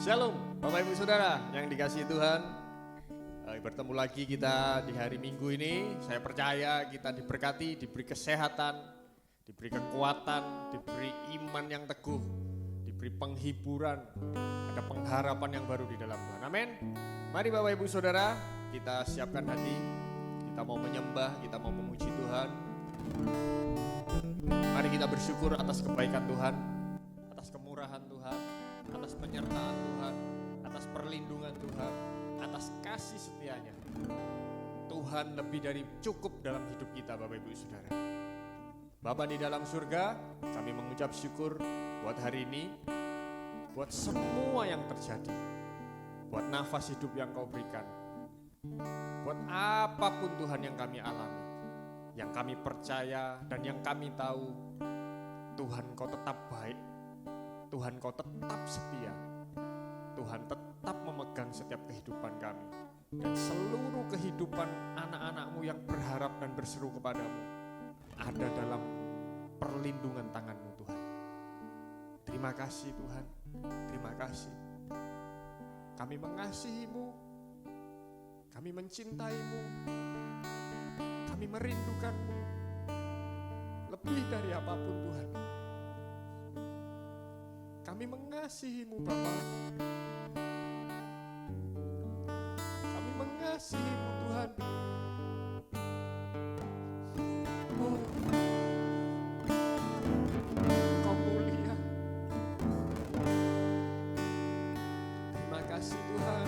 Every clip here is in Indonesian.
Shalom Bapak Ibu Saudara yang dikasihi Tuhan. Bertemu lagi kita di hari Minggu ini. Saya percaya kita diberkati, diberi kesehatan, diberi kekuatan, diberi iman yang teguh, diberi penghiburan, ada pengharapan yang baru di dalam Tuhan. Amin. Mari Bapak Ibu Saudara, kita siapkan hati, kita mau menyembah, kita mau memuji Tuhan. Mari kita bersyukur atas kebaikan Tuhan, atas kemurahan Tuhan, atas penyertaan Tuhan, atas perlindungan Tuhan, atas kasih setianya. Tuhan lebih dari cukup dalam hidup kita Bapak Ibu Saudara. Bapa di dalam surga, kami mengucap syukur buat hari ini, buat semua yang terjadi, buat nafas hidup yang Kau berikan, buat apapun Tuhan yang kami alami, yang kami percaya dan yang kami tahu, Tuhan Kau tetap baik, Tuhan Kau tetap setia, Tuhan tetap memegang setiap kehidupan kami, dan seluruh kehidupan anak-anak-Mu yang berharap dan berseru kepadamu ada dalam perlindungan tangan-Mu Tuhan. Terima kasih Tuhan, terima kasih. Kami mengasihi-Mu, kami mencintai-Mu, kami merindukan-Mu lebih dari apapun Tuhan. Kami mengasihi-Mu Bapa, kami mengasihi-Mu Tuhan. Oh, Kau mulia. Terima kasih Tuhan.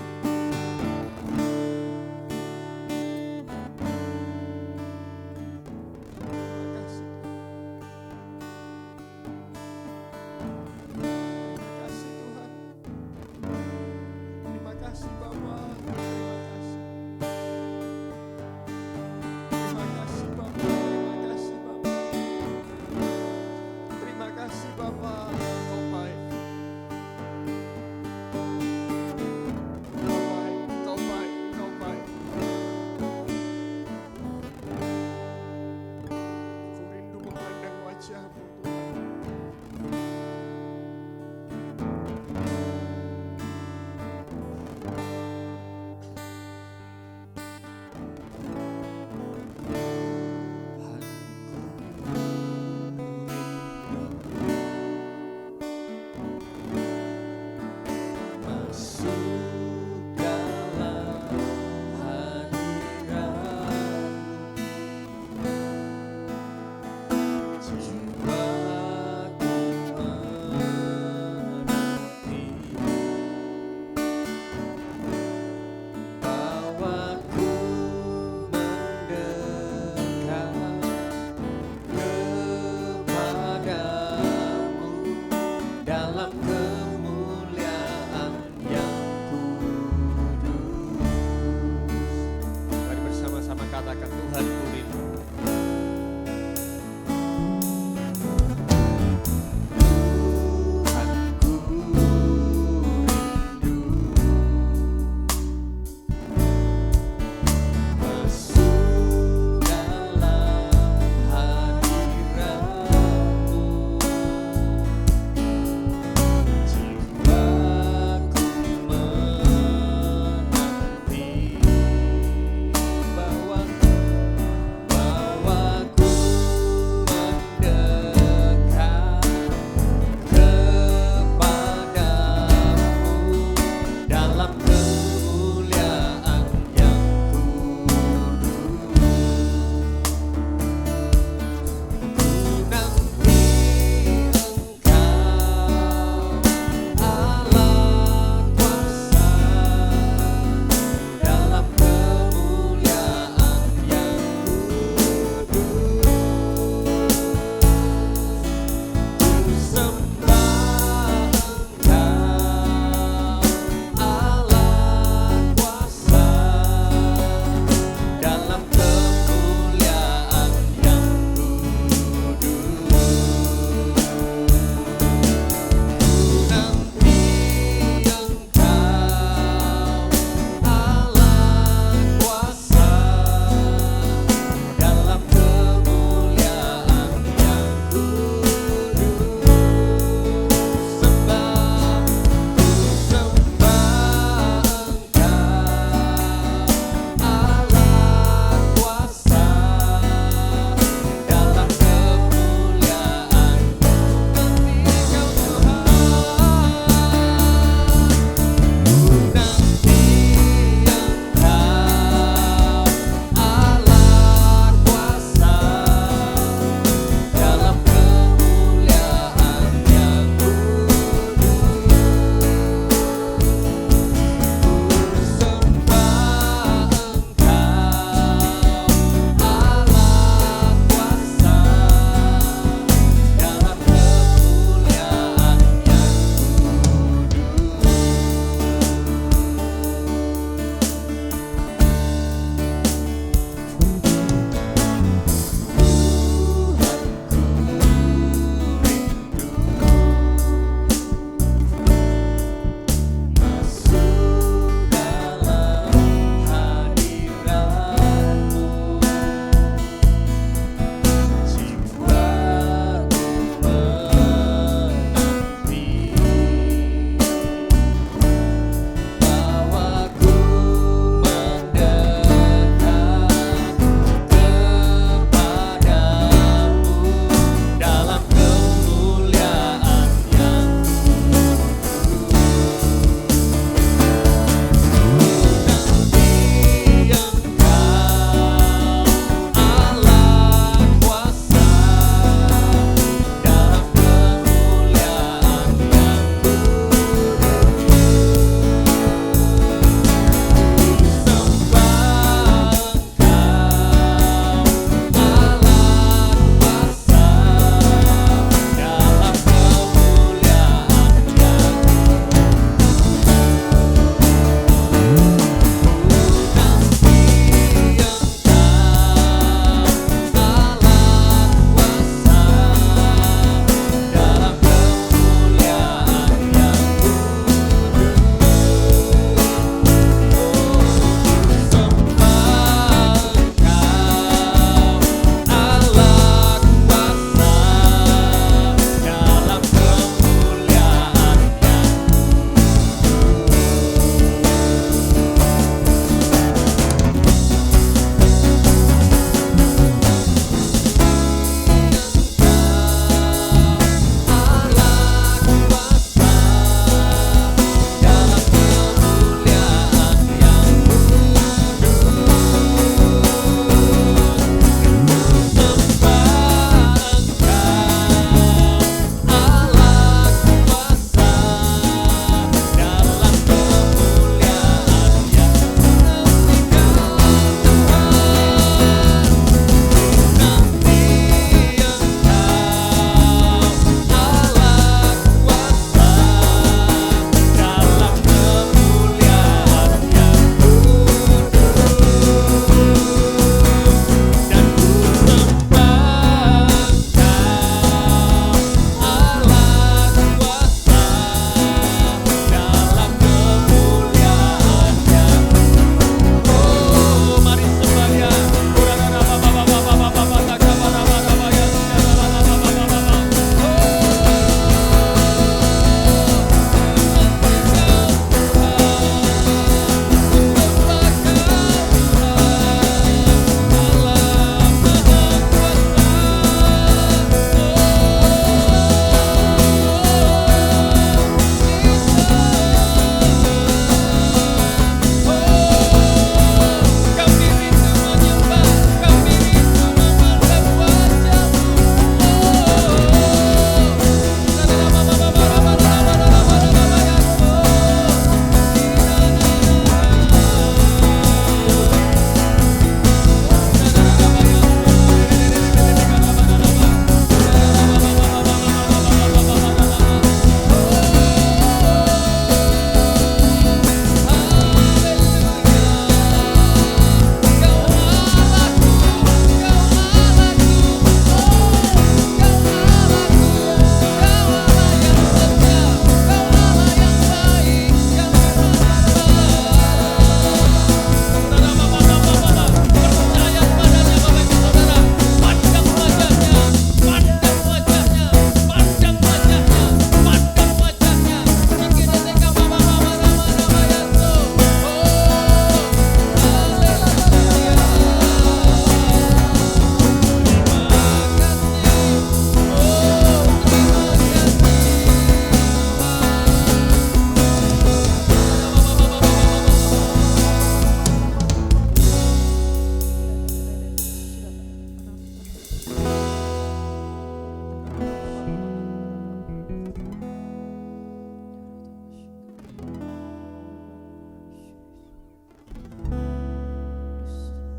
Ku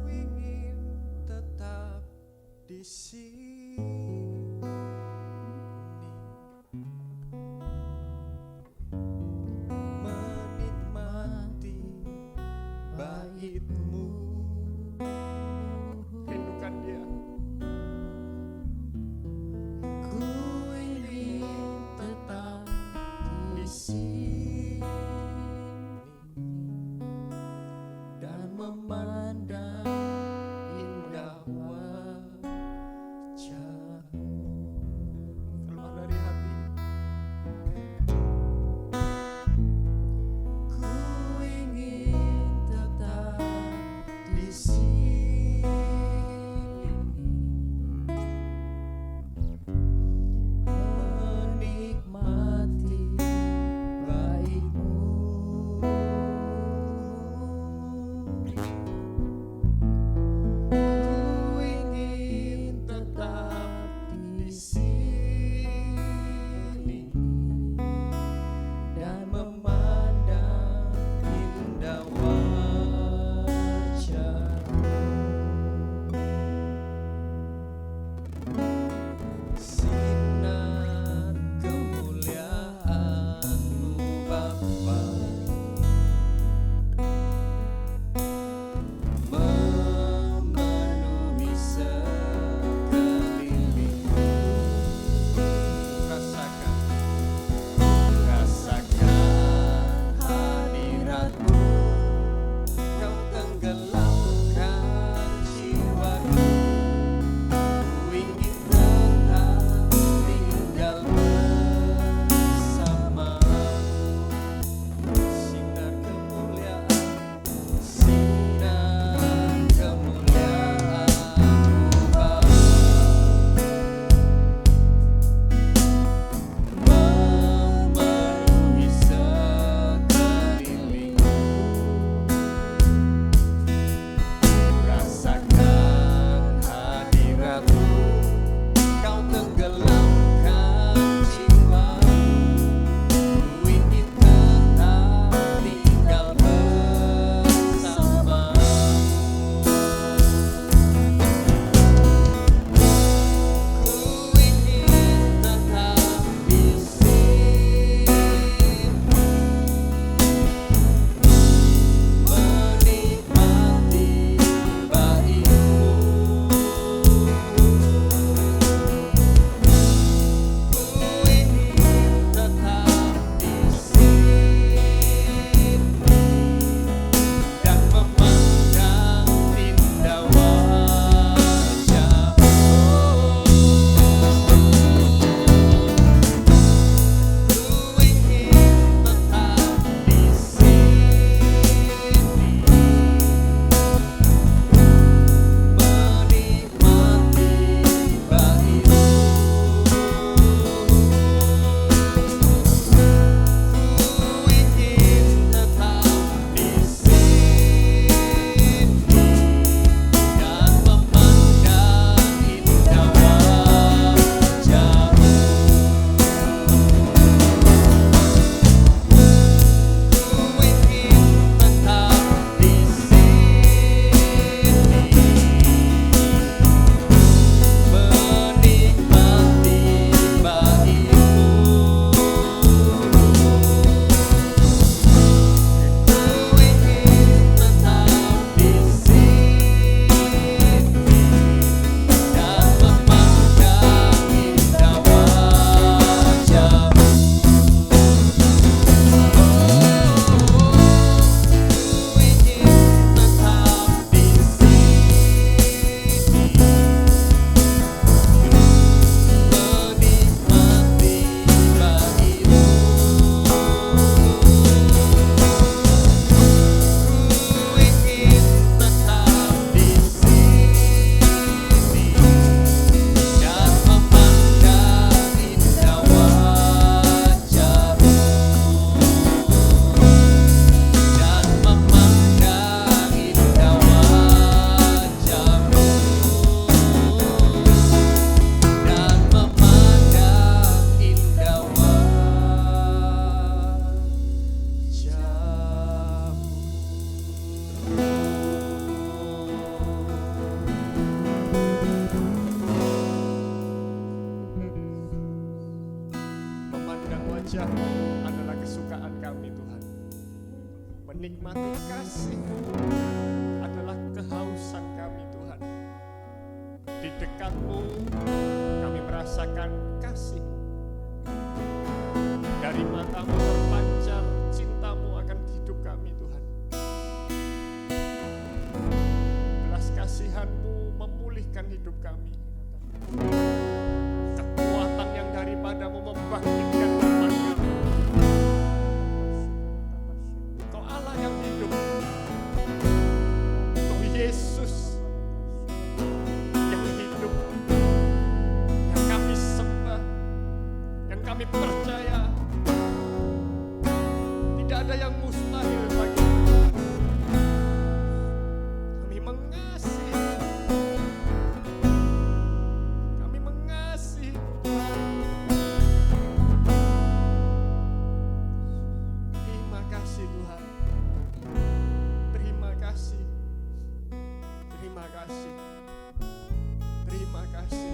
ingin tetap di sini, menikmati bait-Mu. Rindukan Dia. Ku ingin tetap di sini dan memandang indah wajah-Mu. Keluar dari hati. Ku ingin tetap di sini, menikmati bait-Mu. Ku ingin tetap di sini dan memandang indah wajah-Mu. Sinar kemuliaan-Mu Bapa memenuhi sekeliling. Rasakan, rasakan hadirat-Mu. Kau tenggelamkan jiwaku. Ku ingin tetap tinggal bersama-Mu. Menikmati kasih-Mu adalah kehausan kami Tuhan. Di dekat-Mu kami merasakan kasih-Mu. Dari mata-Mu terpancar cinta-Mu akan hidup kami Tuhan. Belas kasihan-Mu memulihkan hidup kami. Kekuatan yang daripada-Mu membangkitkan umat-Mu. Kau Allah yang hidup. Kau Yesus yang hidup, yang kami sembah, yang kami percaya. Tidak ada yang mustahil bagi-Mu. Kami mengasihi, kami mengasihi Tuhan. Terima kasih Tuhan. Terima kasih. Terima kasih. Terima kasih.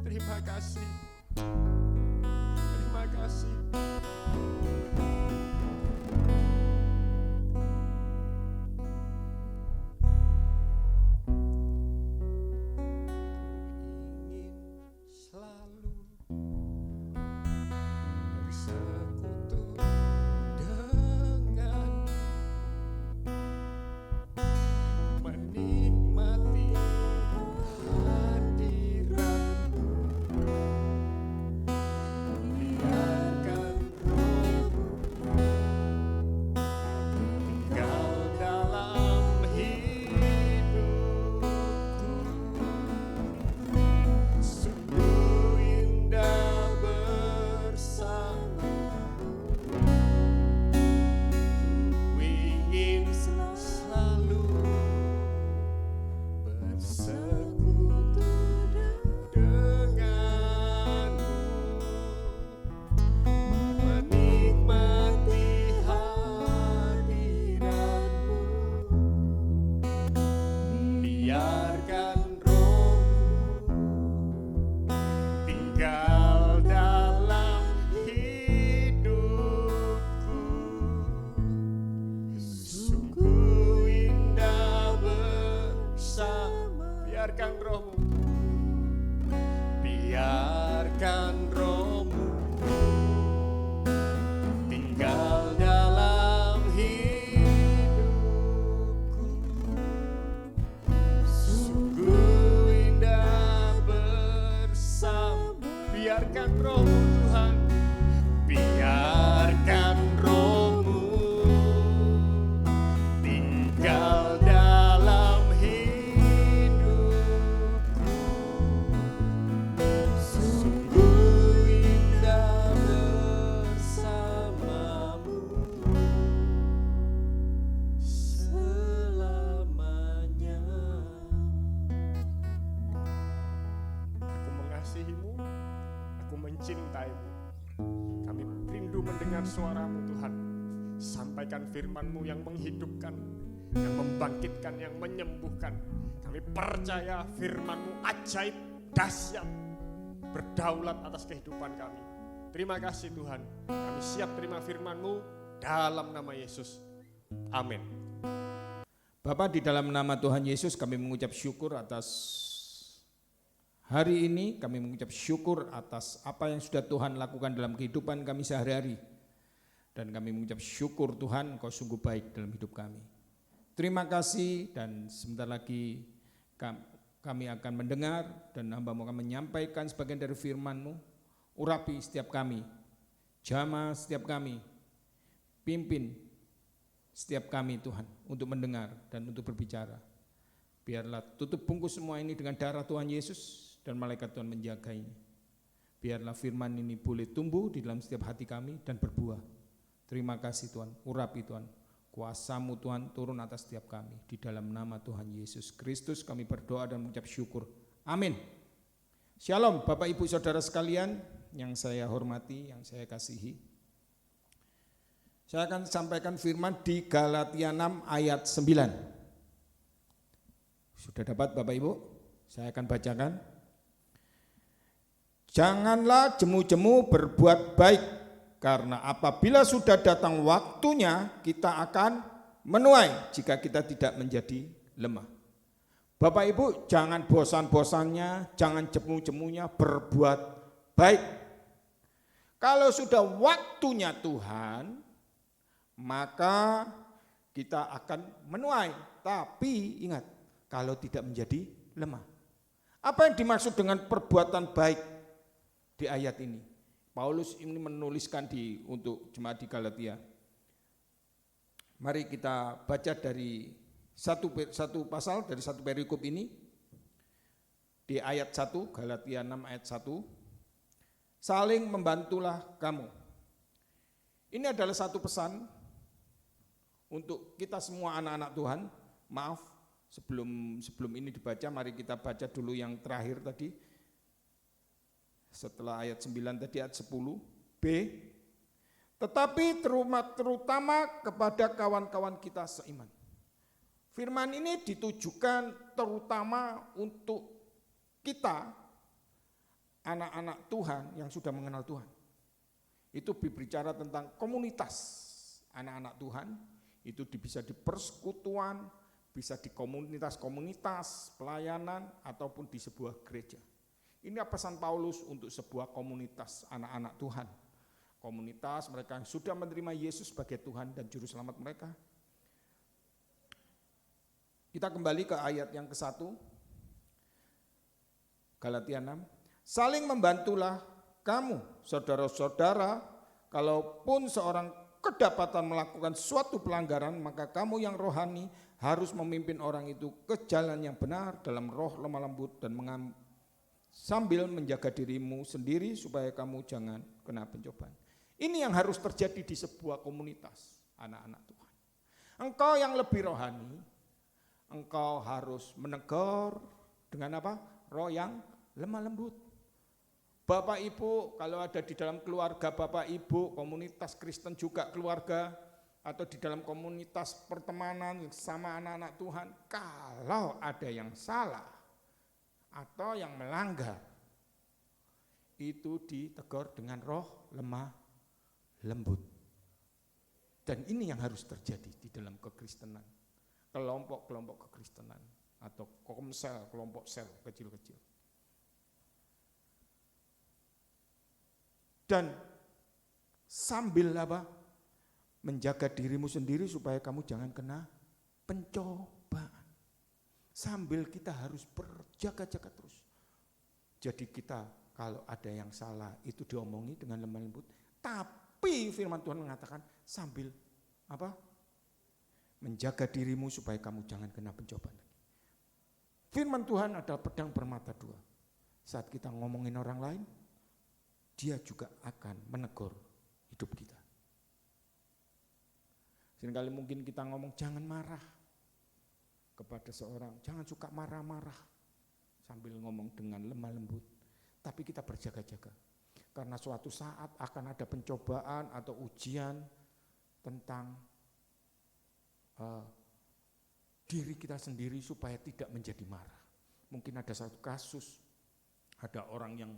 Terima kasih. Terima kasih. Ingin selalu bersekutu dengan, menikmati hadirat-Mu, biarkan Roh-Mu tinggal dalam hidupku. Sungguh indah bersama, ku ingin selalu bersekutu denganmu, menikmati hadirat-Mu, biarkan Roh-Mu tinggal dalam hidupku. Sungguh indah bersama, biarkan Roh-Mu, biarkan Roh-Mu tinggal dalam hidupku. Sungguh indah bersama, biarkan Roh-Mu Tuhan, biarkan Roh-Mu tinggal dalam hidupku. Sungguh indah bersama-Mu selamanya. Aku mengasihi-Mu, aku mencintai-Mu. Kami rindu mendengar suara-Mu Tuhan. Sampaikan firman-Mu yang menghidupkan, yang membangkitkan, yang menyembuhkan. Kami percaya firman-Mu ajaib, dahsyat, berdaulat atas kehidupan kami. Terima kasih Tuhan. Kami siap terima firman-Mu dalam nama Yesus. Amin. Bapa, di dalam nama Tuhan Yesus kami mengucap syukur atas hari ini. Kami mengucap syukur atas apa yang sudah Tuhan lakukan dalam kehidupan kami sehari-hari. Dan kami mengucap syukur Tuhan, Engkau sungguh baik dalam hidup kami. Terima kasih, dan sebentar lagi kami akan mendengar dan hamba-Mu akan menyampaikan sebagian dari firman-Mu. Urapi setiap kami, jamah setiap kami, pimpin setiap kami Tuhan untuk mendengar dan untuk berbicara. Biarlah tutup bungkus semua ini dengan darah Tuhan Yesus dan malaikat Tuhan menjaga ini. Biarlah firman ini boleh tumbuh di dalam setiap hati kami dan berbuah. Terima kasih Tuhan, urapi Tuhan. Kuasa-Mu Tuhan turun atas setiap kami. Di dalam nama Tuhan Yesus Kristus kami berdoa dan mengucap syukur. Amin. Shalom Bapak Ibu Saudara sekalian yang saya hormati, yang saya kasihi. Saya akan sampaikan firman di Galatia 6 ayat 9. Sudah dapat Bapak Ibu? Saya akan bacakan. Janganlah jemu-jemu berbuat baik, karena apabila sudah datang waktunya kita akan menuai jika kita tidak menjadi lemah. Bapak Ibu, jangan bosan-bosannya, jangan jemu-jemunya berbuat baik. Kalau sudah waktunya Tuhan, maka kita akan menuai. Tapi ingat, kalau tidak menjadi lemah. Apa yang dimaksud dengan perbuatan baik di ayat ini? Paulus ini menuliskan untuk jemaat di Galatia. Mari kita baca dari satu pasal, dari satu perikop ini. Di ayat 1, Galatia 6 ayat 1. Saling membantulah kamu. Ini adalah satu pesan untuk kita semua anak-anak Tuhan. Maaf, sebelum ini dibaca, mari kita baca dulu yang terakhir tadi. Setelah ayat 9 tadi, ayat 10b. Tetapi terutama kepada kawan-kawan kita seiman. Firman ini ditujukan terutama untuk kita, anak-anak Tuhan yang sudah mengenal Tuhan. Itu berbicara tentang komunitas anak-anak Tuhan, itu bisa di persekutuan, bisa di komunitas-komunitas pelayanan, ataupun di sebuah gereja. Ini pesan Paulus untuk sebuah komunitas anak-anak Tuhan. Komunitas mereka yang sudah menerima Yesus sebagai Tuhan dan Juru Selamat mereka. Kita kembali ke ayat yang ke-1, Galatia 6. Saling membantulah kamu, saudara-saudara, kalaupun seorang kedapatan melakukan suatu pelanggaran, maka kamu yang rohani harus memimpin orang itu ke jalan yang benar dalam roh lemah lembut dan sambil menjaga dirimu sendiri supaya kamu jangan kena pencobaan. Ini yang harus terjadi di sebuah komunitas anak-anak Tuhan. Engkau yang lebih rohani, engkau harus menegur dengan apa? Roh yang lemah lembut. Bapak Ibu, kalau ada di dalam keluarga Bapak Ibu, komunitas Kristen juga keluarga, atau di dalam komunitas pertemanan sama anak-anak Tuhan, kalau ada yang salah atau yang melanggar, itu ditegur dengan roh lemah lembut. Dan ini yang harus terjadi di dalam kekristenan. Kelompok-kelompok kekristenan atau komsel, kelompok sel kecil-kecil. Dan sambil apa? Menjaga dirimu sendiri supaya kamu jangan kena pencobaan. Sambil kita harus berjaga-jaga terus. Jadi kita kalau ada yang salah itu diomongi dengan lemah lembut. Tapi firman Tuhan mengatakan sambil apa? Menjaga dirimu supaya kamu jangan kena pencobaan. Firman Tuhan adalah pedang bermata dua. Saat kita ngomongin orang lain, dia juga akan menegur hidup kita. Seringkali mungkin kita ngomong jangan marah kepada seorang, jangan suka marah-marah sambil ngomong dengan lemah lembut. Tapi kita berjaga-jaga karena suatu saat akan ada pencobaan atau ujian tentang diri kita sendiri supaya tidak menjadi marah. Mungkin ada satu kasus, ada orang yang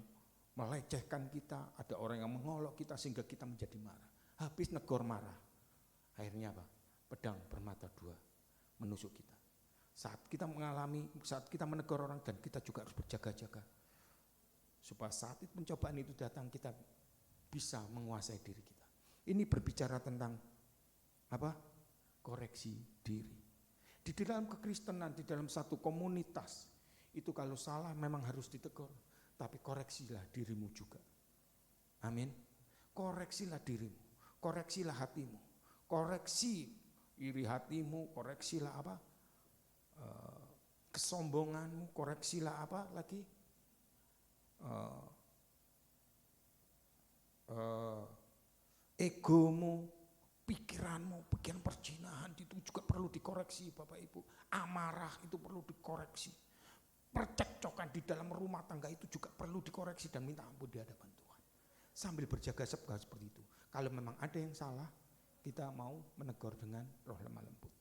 melecehkan kita, ada orang yang mengolok kita sehingga kita menjadi marah. Habis negor marah, akhirnya apa? Pedang bermata dua menusuk kita. Saat kita menegur orang dan kita juga harus berjaga-jaga. Supaya saat itu pencobaan itu datang kita bisa menguasai diri kita. Ini berbicara tentang apa? Koreksi diri. Di dalam kekristenan, di dalam satu komunitas, itu kalau salah memang harus ditegur. Tapi koreksilah dirimu juga. Amin. Koreksilah dirimu, koreksilah hatimu, koreksi iri hatimu, koreksilah apa? Kesombonganmu, koreksilah apa lagi? Egomu, pikiranmu, pikiran perzinahan itu juga perlu dikoreksi Bapak Ibu. Amarah itu perlu dikoreksi. Percekcokan di dalam rumah tangga itu juga perlu dikoreksi dan minta ampun di hadapan Tuhan. Sambil berjaga-jaga seperti itu. Kalau memang ada yang salah, kita mau menegur dengan roh lemah lembut.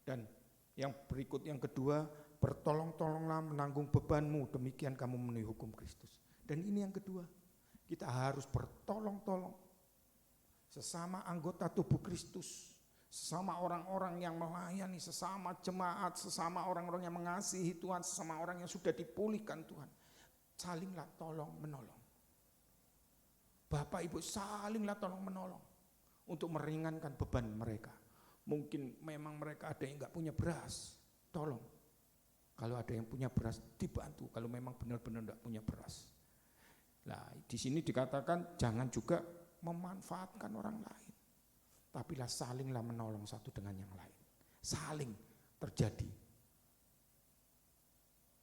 Dan yang berikut yang kedua, bertolong-tolonglah menanggung bebanmu, demikian kamu memenuhi hukum Kristus. Dan ini yang kedua, kita harus bertolong-tolong. sesama anggota tubuh Kristus, sesama orang-orang yang melayani, sesama jemaat, sesama orang-orang yang mengasihi Tuhan, sesama orang yang sudah dipulihkan Tuhan. Salinglah tolong menolong. Bapak Ibu, salinglah tolong menolong untuk meringankan beban mereka. Mungkin memang mereka ada yang enggak punya beras, tolong. Kalau ada yang punya beras dibantu, kalau memang benar-benar enggak punya beras. Nah, di sini dikatakan jangan juga memanfaatkan orang lain. Tapilah salinglah menolong satu dengan yang lain. Saling terjadi.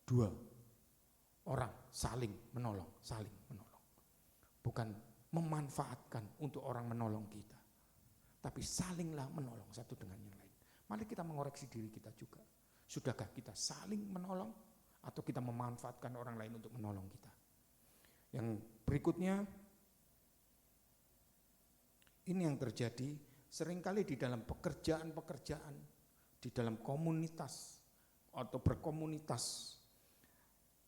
Dua orang saling menolong. Bukan memanfaatkan untuk orang menolong kita. Tapi salinglah menolong satu dengan yang lain. Mari kita mengoreksi diri kita juga. Sudahkah kita saling menolong atau kita memanfaatkan orang lain untuk menolong kita? Yang berikutnya, ini yang terjadi seringkali di dalam pekerjaan-pekerjaan, di dalam komunitas atau berkomunitas.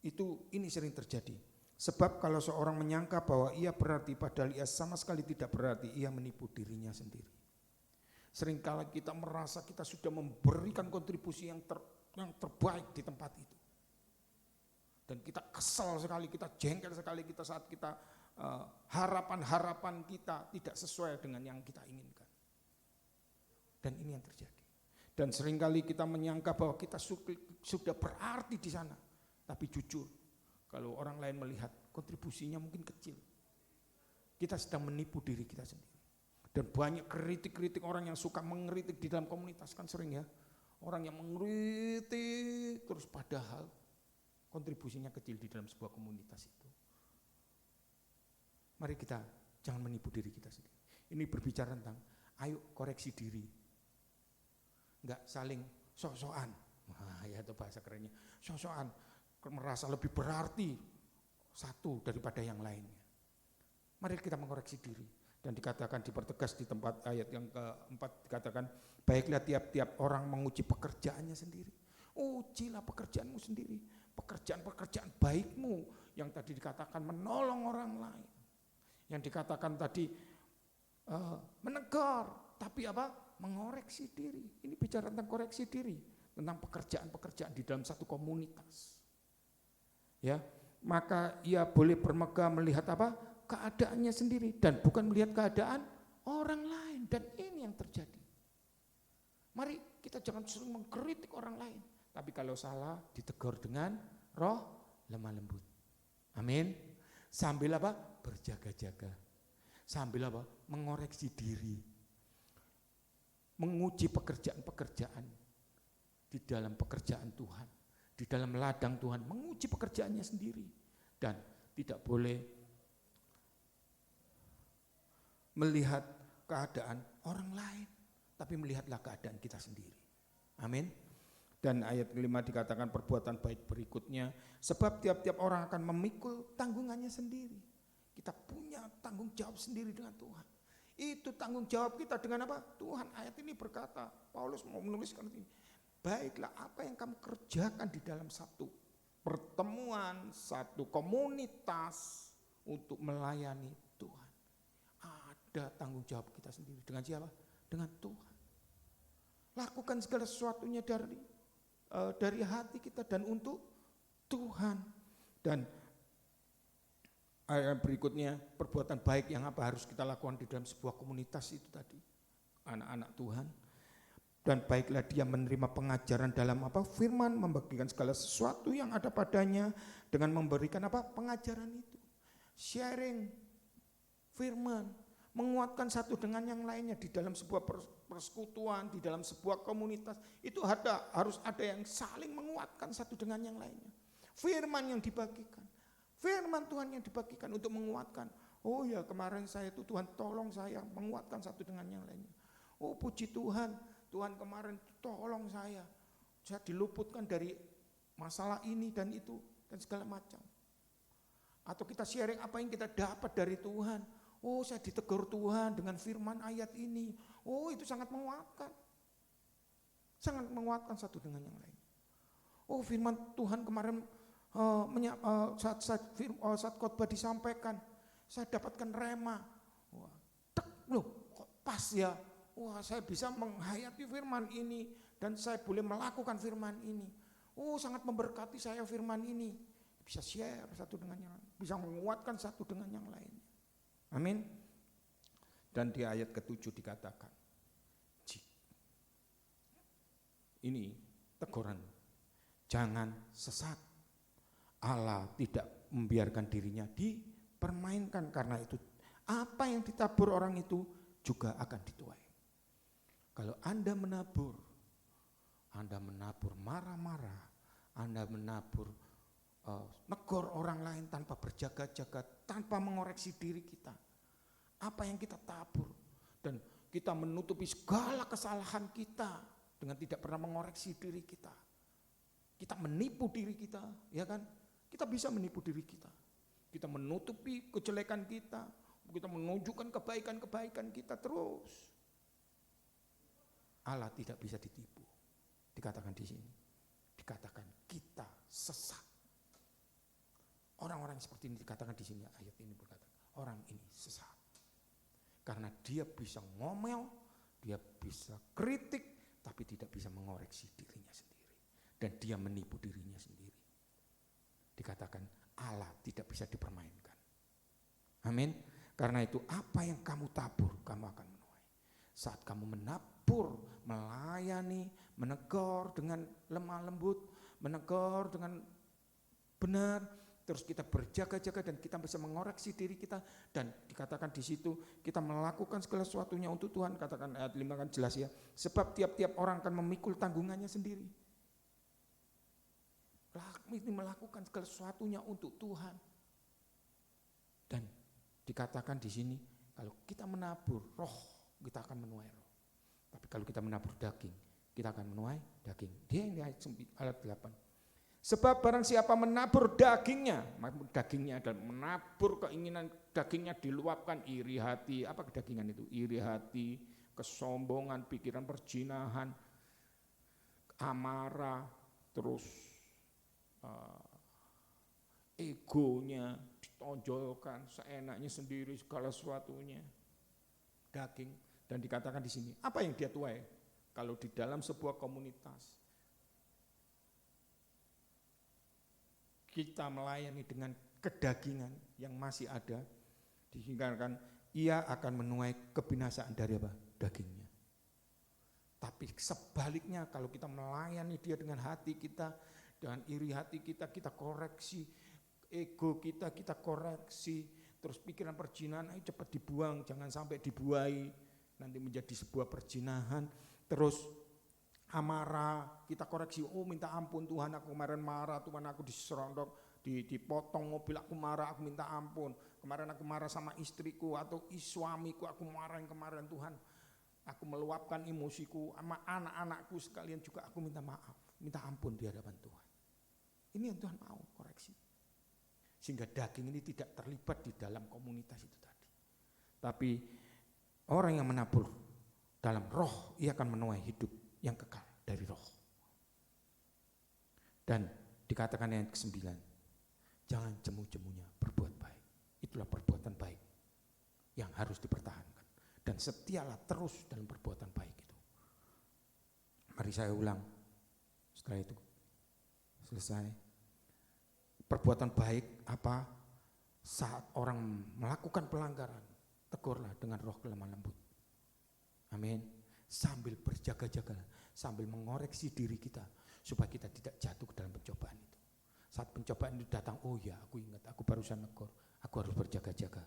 Ini sering terjadi. Sebab kalau seorang menyangka bahwa ia berarti padahal ia sama sekali tidak berarti, ia menipu dirinya sendiri. Seringkali kita merasa kita sudah memberikan kontribusi yang terbaik di tempat itu. Dan kita kesal sekali, kita jengkel sekali kita saat kita harapan-harapan kita tidak sesuai dengan yang kita inginkan. Dan ini yang terjadi. Dan seringkali kita menyangka bahwa kita sudah berarti di sana. Tapi jujur, kalau orang lain melihat kontribusinya mungkin kecil, kita sedang menipu diri kita sendiri. Dan banyak kritik-kritik orang yang suka mengkritik di dalam komunitas, kan sering ya. Orang yang mengkritik terus padahal kontribusinya kecil di dalam sebuah komunitas itu. Mari kita jangan menipu diri kita sendiri. Ini berbicara tentang ayo koreksi diri. Enggak saling sok-sokan. Wah, ya itu bahasa kerennya. Sok-sokan merasa lebih berarti satu daripada yang lainnya. Mari kita mengoreksi diri. Dan dikatakan dipertegas di tempat ayat yang keempat, dikatakan baiklah tiap-tiap orang menguji pekerjaannya sendiri. Ujilah pekerjaanmu sendiri, pekerjaan-pekerjaan baikmu yang tadi dikatakan menolong orang lain, yang dikatakan tadi menegur, tapi apa? Mengoreksi diri. Ini bicara tentang koreksi diri, tentang pekerjaan-pekerjaan di dalam satu komunitas. Ya, maka ia boleh bermegah melihat apa? Keadaannya sendiri dan bukan melihat keadaan orang lain. Dan ini yang terjadi. Mari kita jangan sering mengkritik orang lain, tapi kalau salah ditegur dengan roh lemah lembut. Amin. Sambil apa? Berjaga-jaga. Sambil apa? Mengoreksi diri. Menguji pekerjaan-pekerjaan di dalam pekerjaan Tuhan, di dalam ladang Tuhan, menguji pekerjaannya sendiri. Dan tidak boleh melihat keadaan orang lain, tapi melihatlah keadaan kita sendiri. Amin. Dan ayat kelima dikatakan perbuatan baik berikutnya, sebab tiap-tiap orang akan memikul tanggungannya sendiri. Kita punya tanggung jawab sendiri dengan Tuhan. Itu tanggung jawab kita dengan apa? Tuhan. Ayat ini berkata, Paulus mau menuliskan ini. Baiklah apa yang kamu kerjakan di dalam satu pertemuan, satu komunitas untuk melayani Tuhan. Ada tanggung jawab kita sendiri. Dengan siapa? Dengan Tuhan. Lakukan segala sesuatunya dari hati kita dan untuk Tuhan. Dan ayat berikutnya, perbuatan baik yang apa harus kita lakukan di dalam sebuah komunitas itu tadi. Anak-anak Tuhan. Dan baiklah dia menerima pengajaran dalam apa? Firman, membagikan segala sesuatu yang ada padanya dengan memberikan apa? Pengajaran itu. Sharing firman. Menguatkan satu dengan yang lainnya di dalam sebuah persekutuan, di dalam sebuah komunitas, itu harus ada yang saling menguatkan satu dengan yang lainnya. Firman yang dibagikan, firman Tuhan yang dibagikan untuk menguatkan. Oh ya, kemarin saya itu Tuhan tolong saya menguatkan satu dengan yang lainnya. Oh puji Tuhan, Tuhan kemarin tolong saya diluputkan dari masalah ini dan itu dan segala macam. Atau kita sharing apa yang kita dapat dari Tuhan. Oh saya ditegur Tuhan dengan firman ayat ini. Oh itu sangat menguatkan. Sangat menguatkan satu dengan yang lain. Oh firman Tuhan kemarin saat khotbah disampaikan. Saya dapatkan rema. Wah, loh kok pas ya, wah saya bisa menghayati firman ini dan saya boleh melakukan firman ini. Oh sangat memberkati saya firman ini. Bisa share satu dengan yang lain, bisa menguatkan satu dengan yang lain. Amin. Dan di ayat ke-7 dikatakan, ini teguran, jangan sesat. Allah tidak membiarkan dirinya dipermainkan, karena itu apa yang ditabur orang itu juga akan dituai. Kalau Anda menabur marah-marah, Anda menabur negor orang lain tanpa berjaga-jaga, tanpa mengoreksi diri kita, apa yang kita tabur, dan kita menutupi segala kesalahan kita dengan tidak pernah mengoreksi diri kita. Kita menipu diri kita, ya kan? Kita bisa menipu diri kita. Kita menutupi kejelekan kita, kita menunjukkan kebaikan-kebaikan kita terus. Allah tidak bisa ditipu. Dikatakan di sini, dikatakan kita sesat. Orang-orang seperti ini dikatakan di sini, ayat ini berkata, orang ini sesat. Karena dia bisa ngomel, dia bisa kritik, tapi tidak bisa mengoreksi dirinya sendiri. Dan dia menipu dirinya sendiri. Dikatakan Allah tidak bisa dipermainkan. Amin. Karena itu apa yang kamu tabur, kamu akan menuai. Saat kamu menabur, melayani, menegur dengan lemah lembut, menegur dengan benar, terus kita berjaga-jaga dan kita bisa mengoreksi diri kita, dan dikatakan di situ kita melakukan segala sesuatunya untuk Tuhan. Katakan ayat 5 kan jelas ya. Sebab tiap-tiap orang akan memikul tanggungannya sendiri. Ini melakukan segala sesuatunya untuk Tuhan. Dan dikatakan di sini kalau kita menabur roh, kita akan menuai roh. Tapi kalau kita menabur daging, kita akan menuai daging. Dia ini ayat 8. Sebab barang siapa menabur dagingnya adalah menabur keinginan dagingnya diluapkan, iri hati, apa kedagingan itu? Iri hati, kesombongan, pikiran perjinahan, amarah, terus egonya ditonjolkan, seenaknya sendiri segala sesuatunya, daging. Dan dikatakan di sini, apa yang dia tuai? Kalau di dalam sebuah komunitas kita melayani dengan kedagingan yang masih ada, dihinggarkan, ia akan menuai kebinasaan dari apa? Dagingnya. Tapi sebaliknya kalau kita melayani dia dengan hati kita, dengan iri hati kita, kita koreksi ego kita, kita koreksi, terus pikiran perjinahan, ayo cepat dibuang, jangan sampai dibuai, nanti menjadi sebuah perjinahan. Terus amarah, kita koreksi, oh minta ampun Tuhan, aku kemarin marah, Tuhan aku diserondok, dipotong mobil, aku marah, aku minta ampun. Kemarin aku marah sama istriku atau suamiku, aku marahin kemarin Tuhan. Aku meluapkan emosiku sama anak-anakku sekalian juga, aku minta maaf, minta ampun di hadapan Tuhan. Ini yang Tuhan mau koreksi. Sehingga daging ini tidak terlibat di dalam komunitas itu tadi. Tapi orang yang menabur dalam roh, ia akan menuai hidup yang kekal dari roh. Dan dikatakan yang ke-9, jangan jemu-jemunya berbuat baik. Itulah perbuatan baik yang harus dipertahankan. Dan setialah terus dalam perbuatan baik itu. Mari saya ulang, setelah itu selesai. Perbuatan baik apa? Saat orang melakukan pelanggaran, tegurlah dengan roh kelemah lembut. Amin. Sambil berjaga-jaga, sambil mengoreksi diri kita supaya kita tidak jatuh ke dalam pencobaan itu. Saat pencobaan itu datang, oh ya aku ingat, aku barusan negor, aku harus berjaga-jaga.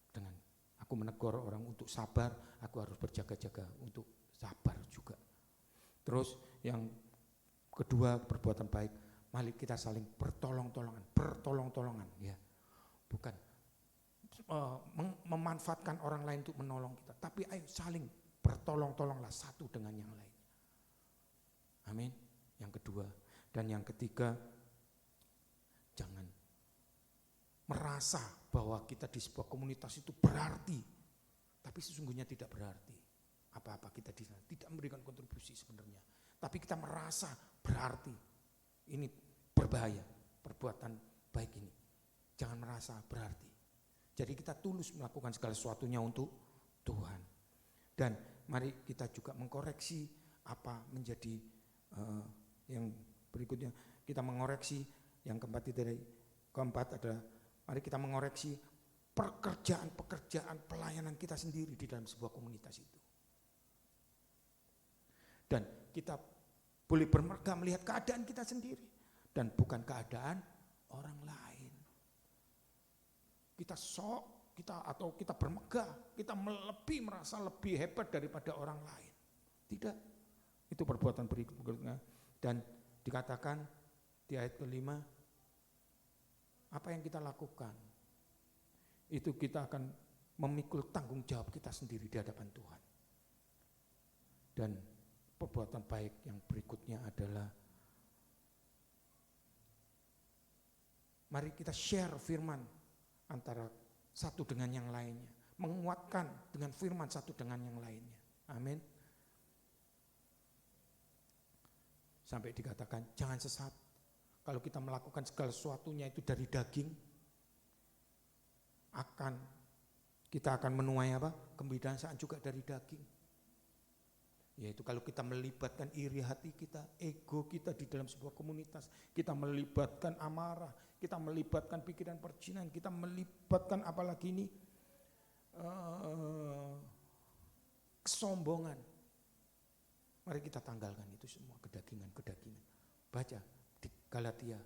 Dengan aku menegur orang untuk sabar, aku harus berjaga-jaga untuk sabar juga. Terus yang kedua, perbuatan baik, mari kita saling bertolong-tolongan ya. Bukan memanfaatkan orang lain untuk menolong kita, tapi ayo saling bertolong-tolonglah satu dengan yang lain. Amin. Yang kedua, dan yang ketiga, jangan merasa bahwa kita di sebuah komunitas itu berarti, tapi sesungguhnya tidak berarti. Apa-apa kita di sana tidak memberikan kontribusi sebenarnya, tapi kita merasa berarti. Ini berbahaya, perbuatan baik ini. Jangan merasa berarti. Jadi kita tulus melakukan segala sesuatunya untuk Tuhan. Dan mari kita juga mengkoreksi apa menjadi yang berikutnya. Kita mengoreksi yang keempat adalah mari kita mengoreksi pekerjaan pelayanan kita sendiri di dalam sebuah komunitas itu. Dan kita boleh bermegah melihat keadaan kita sendiri dan bukan keadaan orang lain. Kita kita bermegah, kita merasa lebih hebat daripada orang lain. Tidak, itu perbuatan berikutnya. Dan dikatakan di ayat kelima, apa yang kita lakukan, itu kita akan memikul tanggung jawab kita sendiri di hadapan Tuhan. Dan perbuatan baik yang berikutnya adalah mari kita share firman antara satu dengan yang lainnya, menguatkan dengan firman satu dengan yang lainnya. Amin. Sampai dikatakan jangan sesat. Kalau kita melakukan segala sesuatunya itu dari daging, kita akan menuai apa? Kebinasaan juga dari daging. Yaitu kalau kita melibatkan iri hati kita, ego kita di dalam sebuah komunitas, kita melibatkan amarah, kita melibatkan pikiran perjinan, kita melibatkan apalagi ini kesombongan. Mari kita tanggalkan itu semua kedagingan. Baca di Galatia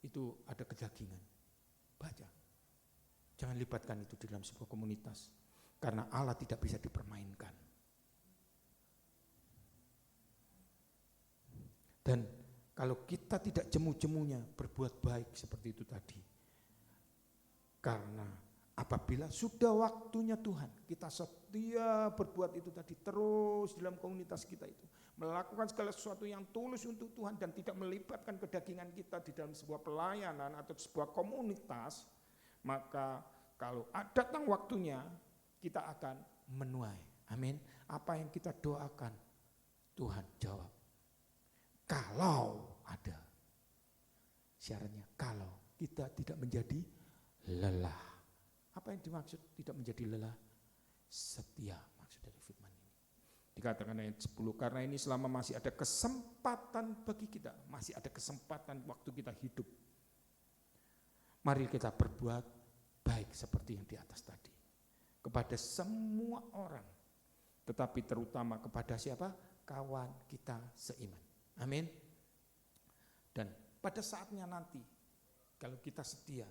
itu ada kedagingan. Baca. Jangan libatkan itu di dalam sebuah komunitas karena Allah tidak bisa dipermainkan. Dan kalau kita tidak jemu-jemunya berbuat baik seperti itu tadi. Karena apabila sudah waktunya Tuhan, kita setia berbuat itu tadi terus dalam komunitas kita itu. Melakukan segala sesuatu yang tulus untuk Tuhan dan tidak melibatkan kedagingan kita di dalam sebuah pelayanan atau sebuah komunitas. Maka kalau datang waktunya kita akan menuai. Amin. Apa yang kita doakan Tuhan jawab. Kalau ada syaratnya, kalau kita tidak menjadi lelah. Apa yang dimaksud tidak menjadi lelah? Setia maksud dari firman ini. Dikatakan ayat 10, karena ini selama masih ada kesempatan bagi kita, masih ada kesempatan waktu kita hidup. Mari kita berbuat baik seperti yang di atas tadi. Kepada semua orang, tetapi terutama kepada siapa? Kawan kita seiman. Amin. Dan pada saatnya nanti, kalau kita setia,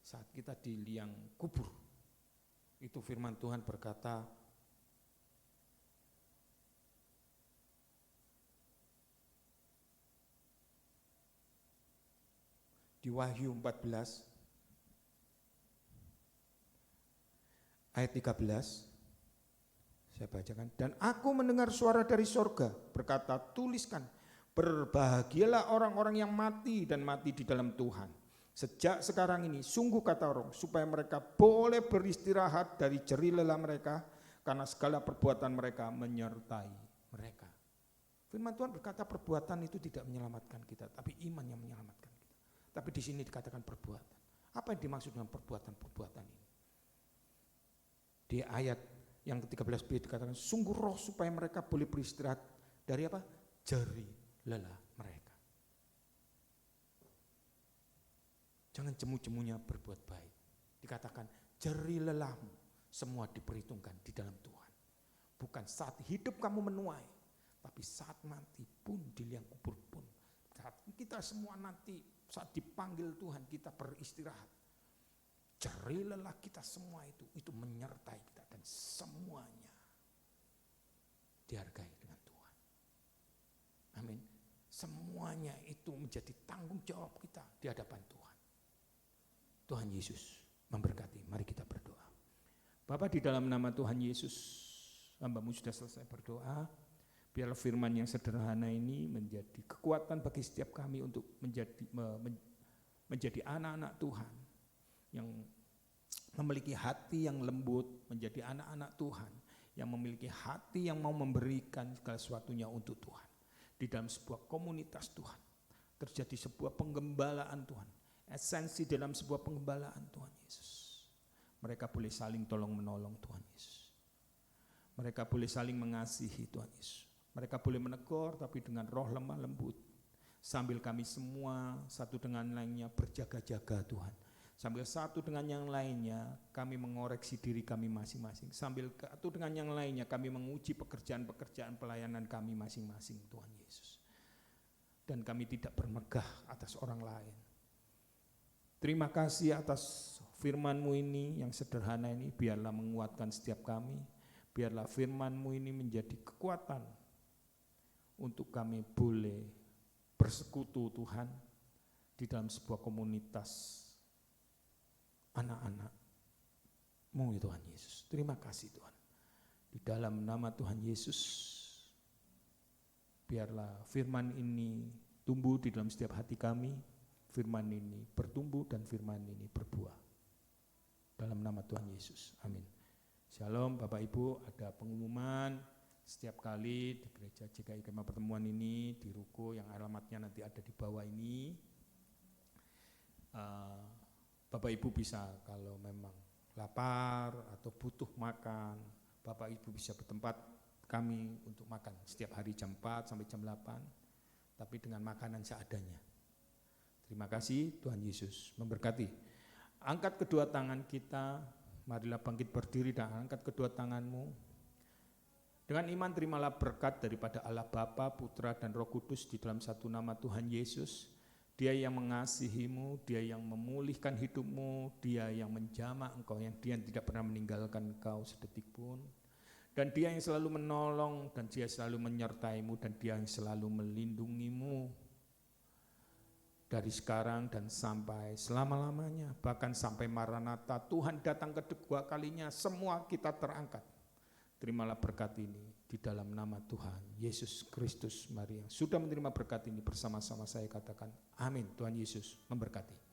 saat kita di liang kubur, itu firman Tuhan berkata, di Wahyu 14, ayat 13, saya bacakan. Dan aku mendengar suara dari sorga berkata, tuliskan, berbahagialah orang-orang yang mati dan mati di dalam Tuhan. Sejak sekarang ini, sungguh kata orang, supaya mereka boleh beristirahat dari jerih lelah mereka, karena segala perbuatan mereka menyertai mereka. Firman Tuhan berkata perbuatan itu tidak menyelamatkan kita, tapi iman yang menyelamatkan kita. Tapi di sini dikatakan perbuatan. Apa yang dimaksud dengan perbuatan-perbuatan ini? Di ayat yang ke-13b dikatakan, sungguh roh supaya mereka boleh beristirahat dari apa? Jerih lelah mereka. Jangan jemu-jemunya berbuat baik. Dikatakan jerih lelahmu semua diperhitungkan di dalam Tuhan. Bukan saat hidup kamu menuai, tapi saat mati pun di liang kubur pun. Saat kita semua nanti saat dipanggil Tuhan kita beristirahat. Jerih lelah kita semua itu menyertai kita dan semuanya dihargai dengan Tuhan. Amin. Semuanya itu menjadi tanggung jawab kita di hadapan Tuhan. Tuhan Yesus memberkati. Mari kita berdoa. Bapa, di dalam nama Tuhan Yesus, hamba-Mu sudah selesai berdoa. Biarlah firman yang sederhana ini menjadi kekuatan bagi setiap kami untuk menjadi anak-anak Tuhan yang memiliki hati yang lembut, menjadi anak-anak Tuhan yang memiliki hati yang mau memberikan segala sesuatunya untuk Tuhan. Di dalam sebuah komunitas Tuhan terjadi sebuah penggembalaan Tuhan, esensi dalam sebuah penggembalaan Tuhan Yesus. Mereka boleh saling tolong menolong Tuhan Yesus. Mereka boleh saling mengasihi Tuhan Yesus. Mereka boleh menegur tapi dengan roh lemah lembut. Sambil kami semua satu dengan lainnya berjaga-jaga Tuhan. Sambil satu dengan yang lainnya kami mengoreksi diri kami masing-masing. Sambil satu dengan yang lainnya kami menguji pekerjaan-pekerjaan pelayanan kami masing-masing Tuhan Yesus. Dan kami tidak bermegah atas orang lain. Terima kasih atas firman-Mu ini yang sederhana ini, biarlah menguatkan setiap kami. Biarlah firman-Mu ini menjadi kekuatan untuk kami boleh bersekutu Tuhan di dalam sebuah komunitas anak-anak-Mu Tuhan Yesus. Terima kasih Tuhan. Di dalam nama Tuhan Yesus, biarlah firman ini tumbuh di dalam setiap hati kami, firman ini bertumbuh dan firman ini berbuah. Dalam nama Tuhan Yesus, amin. Shalom Bapak Ibu, ada pengumuman setiap kali di gereja GKI Kemah Pertemuan ini, di ruko yang alamatnya nanti ada di bawah ini. Bapak Ibu bisa kalau memang lapar atau butuh makan, Bapak Ibu bisa bertempat kami untuk makan setiap hari jam 4 sampai jam 8, tapi dengan makanan seadanya. Terima kasih, Tuhan Yesus memberkati. Angkat kedua tangan kita, marilah bangkit berdiri dan angkat kedua tanganmu. Dengan iman terimalah berkat daripada Allah Bapa, Putra dan Roh Kudus di dalam satu nama Tuhan Yesus. Dia yang mengasihimu, Dia yang memulihkan hidupmu, Dia yang menjamah engkau, yang Dia tidak pernah meninggalkan engkau sedetik pun. Dan Dia yang selalu menolong, dan Dia selalu menyertaimu, dan Dia yang selalu melindungimu. Dari sekarang dan sampai selama-lamanya, bahkan sampai Maranatha, Tuhan datang kedua kalinya, semua kita terangkat. Terimalah berkat ini di dalam nama Tuhan Yesus Kristus. Mari yang sudah menerima berkat ini bersama-sama saya katakan amin. Tuhan Yesus memberkati.